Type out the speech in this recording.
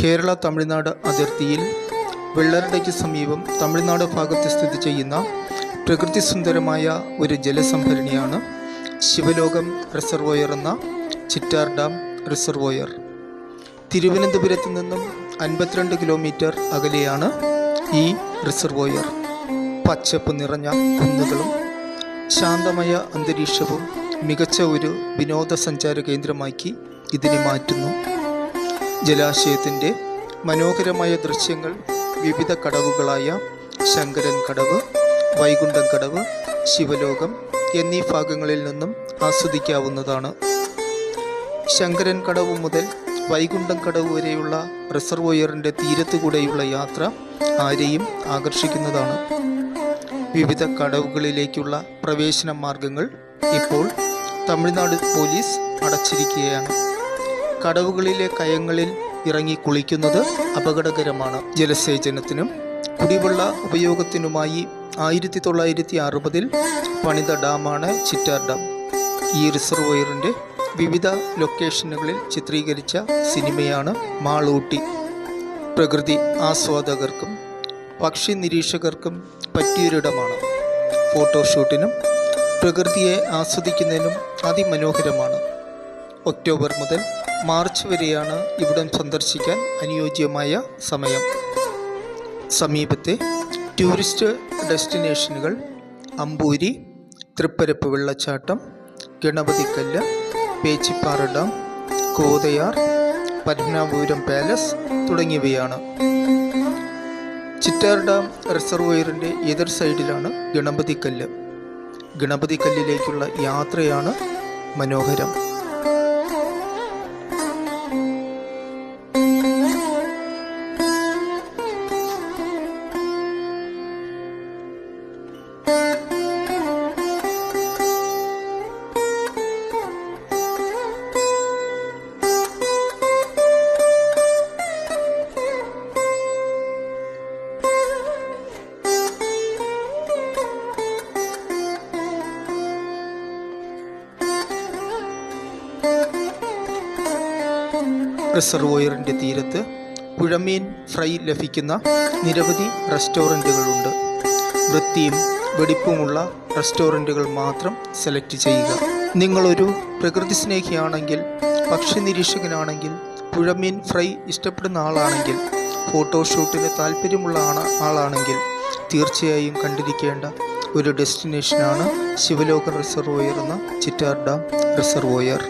കേരള തമിഴ്നാട് അതിർത്തിയിൽ വെള്ളറടയ്ക്ക് സമീപം തമിഴ്നാട് ഭാഗത്ത് സ്ഥിതി ചെയ്യുന്ന പ്രകൃതി സുന്ദരമായ ഒരു ജലസംഭരണിയാണ് ശിവലോകം റിസർവോയർ എന്ന ചിറ്റാർ ഡാം റിസർവോയർ. തിരുവനന്തപുരത്ത് നിന്നും 52 കിലോമീറ്റർ അകലെയാണ് ഈ റിസർവോയർ. പച്ചപ്പ് നിറഞ്ഞ കുന്നുകളും ശാന്തമായ അന്തരീക്ഷവും മികച്ച ഒരു വിനോദസഞ്ചാര കേന്ദ്രമാക്കി ഇതിനെ മാറ്റുന്നു. ജലാശയത്തിൻ്റെ മനോഹരമായ ദൃശ്യങ്ങൾ വിവിധ കടവുകളായ ശങ്കരൻ കടവ്, വൈകുണ്ഠം കടവ്, ശിവലോകം എന്നീ ഭാഗങ്ങളിൽ നിന്നും ആസ്വദിക്കാവുന്നതാണ്. ശങ്കരൻ കടവ് മുതൽ വൈകുണ്ഠം കടവ് വരെയുള്ള റിസർവോയറിൻ്റെ തീരത്തുകൂടെയുള്ള യാത്ര ആരെയും ആകർഷിക്കുന്നതാണ്. വിവിധ കടവുകളിലേക്കുള്ള പ്രവേശന മാർഗങ്ങൾ ഇപ്പോൾ തമിഴ്നാട് പോലീസ് അടച്ചിരിക്കുകയാണ്. കടവുകളിലെ കയങ്ങളിൽ ഇറങ്ങി കുളിക്കുന്നത് അപകടകരമാണ്. ജലസേചനത്തിനും കുടിവെള്ള ഉപയോഗത്തിനുമായി 1960 പണിത ഡാമാണ് ചിറ്റാർ ഡാം. ഈ റിസർവോയറിൻ്റെ വിവിധ ലൊക്കേഷനുകളിൽ ചിത്രീകരിച്ച സിനിമയാണ് മാളൂട്ടി. പ്രകൃതി ആസ്വാദകർക്കും പക്ഷി നിരീക്ഷകർക്കും പറ്റിയൊരിടമാണ്. ഫോട്ടോഷൂട്ടിനും പ്രകൃതിയെ ആസ്വദിക്കുന്നതിനും അതിമനോഹരമാണ്. ഒക്ടോബർ മുതൽ മാർച്ച് വരെയാണ് ഇവിടം സന്ദർശിക്കാൻ അനുയോജ്യമായ സമയം. സമീപത്തെ ടൂറിസ്റ്റ് ഡെസ്റ്റിനേഷനുകൾ അമ്പൂരി, തൃപ്പരപ്പ് വെള്ളച്ചാട്ടം, ഗണപതിക്കല്ല്, പേച്ചിപ്പാറ ഡാം, കോതയാർ, പത്മനാഭപുരം പാലസ് തുടങ്ങിയവയാണ്. ചിറ്റാർ ഡാം റിസർവോയറിൻ്റെ എതിർ സൈഡിലാണ് ഗണപതിക്കല്ല്. ഗണപതിക്കല്ലിലേക്കുള്ള യാത്രയാണ് മനോഹരം. റിസർവോയറിൻ്റെ തീരത്ത് പുഴമീൻ ഫ്രൈ ലഭിക്കുന്ന നിരവധി റെസ്റ്റോറൻറ്റുകളുണ്ട്. വൃത്തിയും വെടിപ്പുമുള്ള റെസ്റ്റോറൻറ്റുകൾ മാത്രം സെലക്ട് ചെയ്യുക. നിങ്ങളൊരു പ്രകൃതി സ്നേഹിയാണെങ്കിൽ, പക്ഷി നിരീക്ഷകനാണെങ്കിൽ, പുഴമീൻ ഫ്രൈ ഇഷ്ടപ്പെടുന്ന ആളാണെങ്കിൽ, ഫോട്ടോഷൂട്ടിന് താല്പര്യമുള്ള ആളാണെങ്കിൽ തീർച്ചയായും കണ്ടിരിക്കേണ്ട ഒരു ഡെസ്റ്റിനേഷനാണ് ശിവലോക റിസർവോയർ എന്ന ചിറ്റാർ ഡാം റിസർവോയർ.